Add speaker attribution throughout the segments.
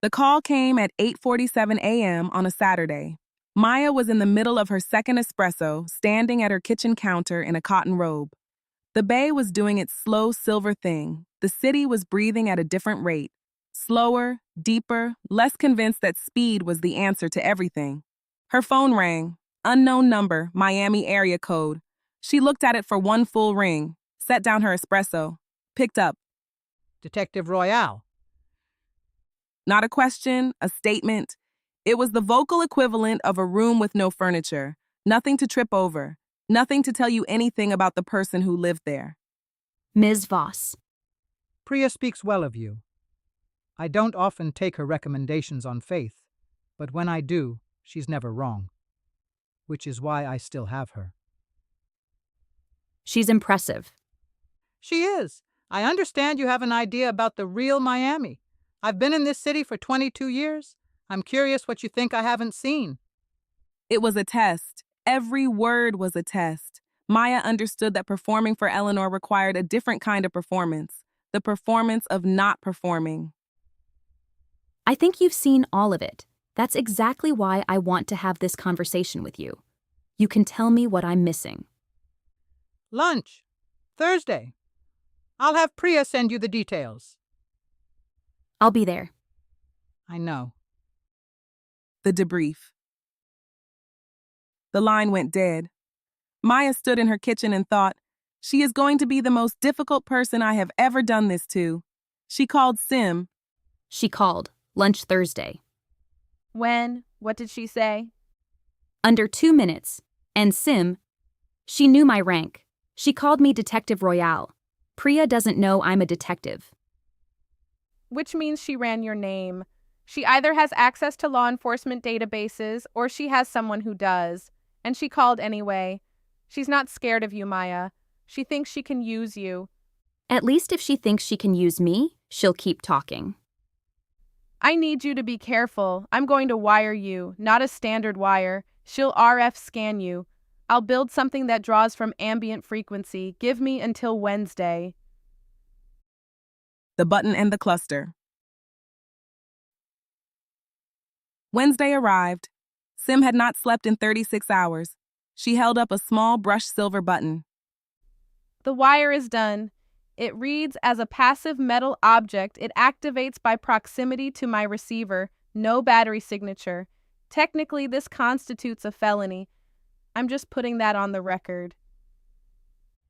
Speaker 1: The call came at 8:47 a.m. on a Saturday. Maya was in the middle of her second espresso, standing at her kitchen counter in a cotton robe. The bay was doing its slow silver thing. The city was breathing at a different rate. Slower, deeper, less convinced that speed was the answer to everything. Her phone rang. Unknown number, Miami area code. She looked at it for one full ring, set down her espresso, picked up.
Speaker 2: Detective Royale.
Speaker 1: Not a question, a statement. It was the vocal equivalent of a room with no furniture, nothing to trip over, nothing to tell you anything about the person who lived there.
Speaker 3: Ms. Voss.
Speaker 2: Priya speaks well of you. I don't often take her recommendations on faith, but when I do, she's never wrong. Which is why I still have her.
Speaker 3: She's impressive.
Speaker 2: She is. I understand you have an idea about the real Miami. I've been in this city for 22 years. I'm curious what you think I haven't seen.
Speaker 1: It was a test. Every word was a test. Maya understood that performing for Eleanor required a different kind of performance, the performance of not performing.
Speaker 3: I think you've seen all of it. That's exactly why I want to have this conversation with you. You can tell me what I'm missing.
Speaker 2: Lunch. Thursday. I'll have Priya send you the details.
Speaker 3: I'll be there.
Speaker 2: I know.
Speaker 1: The debrief. The line went dead. Maya stood in her kitchen and thought, she is going to be the most difficult person I have ever done this to. She called Sim.
Speaker 3: She called. Lunch Thursday.
Speaker 4: When? What did she say?
Speaker 3: Under 2 minutes. And Sim, she knew my rank. She called me Detective Royale. Priya doesn't know I'm a detective.
Speaker 4: Which means she ran your name. She either has access to law enforcement databases or she has someone who does. And she called anyway. She's not scared of you, Maya. She thinks she can use you.
Speaker 3: At least if she thinks she can use me, she'll keep talking.
Speaker 4: I need you to be careful. I'm going to wire you, not a standard wire. She'll RF scan you. I'll build something that draws from ambient frequency. Give me until Wednesday.
Speaker 1: The button and the cluster. Wednesday arrived. Sim had not slept in 36 hours. She held up a small brushed silver button.
Speaker 4: The wire is done. It reads as a passive metal object. It activates by proximity to my receiver. No battery signature. Technically, this constitutes a felony. I'm just putting that on the record.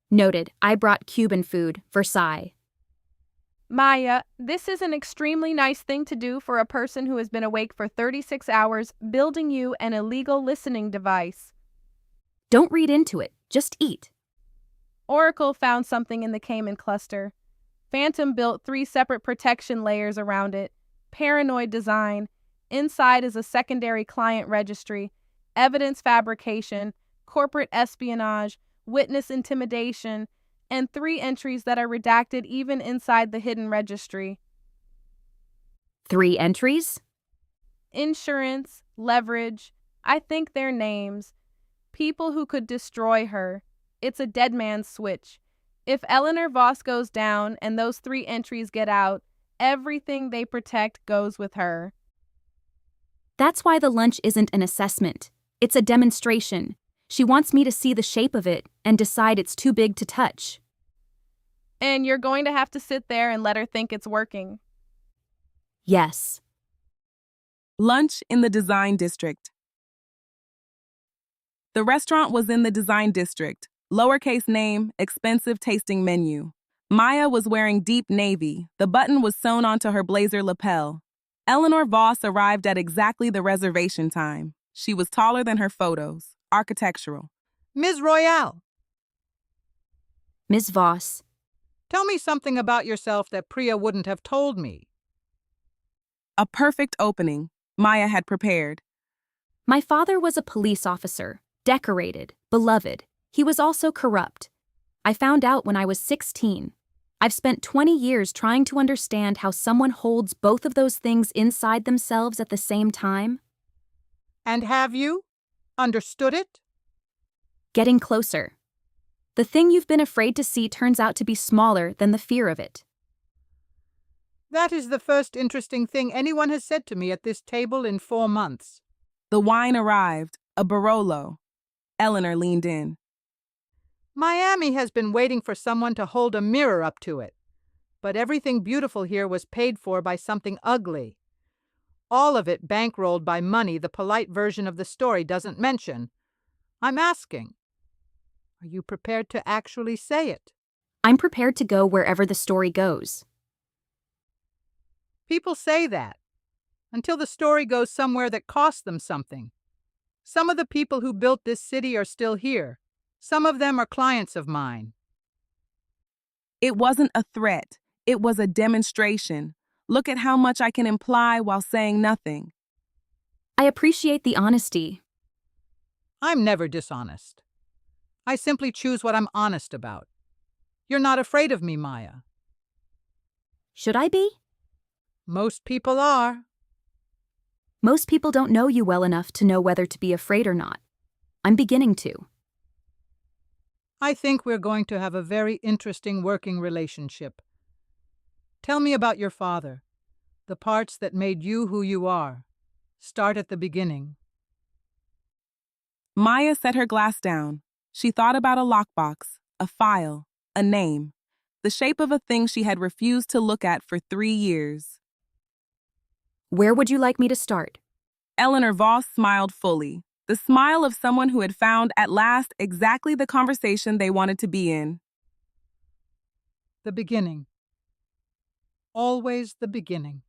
Speaker 3: Noted. I brought Cuban food. Versailles.
Speaker 4: Maya, this is an extremely nice thing to do for a person who has been awake for 36 hours, building you an illegal listening device.
Speaker 3: Don't read into it. Just eat.
Speaker 4: Oracle found something in the Cayman cluster. Phantom built 3 separate protection layers around it. Paranoid design. Inside is a secondary client registry. Evidence fabrication. Corporate espionage. Witness intimidation. And 3 entries that are redacted even inside the hidden registry.
Speaker 3: 3 entries?
Speaker 4: Insurance, leverage. I think they're names. People who could destroy her. It's a dead man's switch. If Eleanor Voss goes down and those 3 entries get out, everything they protect goes with her.
Speaker 3: That's why the lunch isn't an assessment. It's a demonstration. She wants me to see the shape of it and decide it's too big to touch.
Speaker 4: And you're going to have to sit there and let her think it's working.
Speaker 3: Yes.
Speaker 1: Lunch in the Design District. The restaurant was in the Design District. Lowercase name, expensive tasting menu. Maya was wearing deep navy. The button was sewn onto her blazer lapel. Eleanor Voss arrived at exactly the reservation time. She was taller than her photos. Architectural.
Speaker 2: Ms. Royale,
Speaker 3: Ms. Voss.
Speaker 2: tell me something about yourself that Priya wouldn't have told me.
Speaker 1: A perfect opening. Maya had prepared.
Speaker 3: My father was a police officer, decorated, beloved. He was also corrupt. I found out when I was 16. I've spent 20 years trying to understand how someone holds both of those things inside themselves at the same time.
Speaker 2: And have you understood it?
Speaker 3: Getting closer. The thing you've been afraid to see turns out to be smaller than the fear of it.
Speaker 2: That is the first interesting thing anyone has said to me at this table in 4 months.
Speaker 1: The wine arrived, a Barolo. Eleanor leaned in.
Speaker 2: Miami has been waiting for someone to hold a mirror up to it. But everything beautiful here was paid for by something ugly. All of it bankrolled by money the polite version of the story doesn't mention. I'm asking, are you prepared to actually say it?
Speaker 3: I'm prepared to go wherever the story goes.
Speaker 2: People say that, until the story goes somewhere that costs them something. Some of the people who built this city are still here. Some of them are clients of mine.
Speaker 1: It wasn't a threat. It was a demonstration. Look at how much I can imply while saying nothing.
Speaker 3: I appreciate the honesty.
Speaker 2: I'm never dishonest. I simply choose what I'm honest about. You're not afraid of me, Maya.
Speaker 3: Should I be?
Speaker 2: Most people are.
Speaker 3: Most people don't know you well enough to know whether to be afraid or not. I'm beginning to.
Speaker 2: I think we're going to have a very interesting working relationship. Tell me about your father, the parts that made you who you are. Start at the beginning.
Speaker 1: Maya set her glass down. She thought about a lockbox, a file, a name, the shape of a thing she had refused to look at for 3 years.
Speaker 3: Where would you like me to start?
Speaker 1: Eleanor Voss smiled fully, the smile of someone who had found at last exactly the conversation they wanted to be in.
Speaker 2: The beginning. Always the beginning.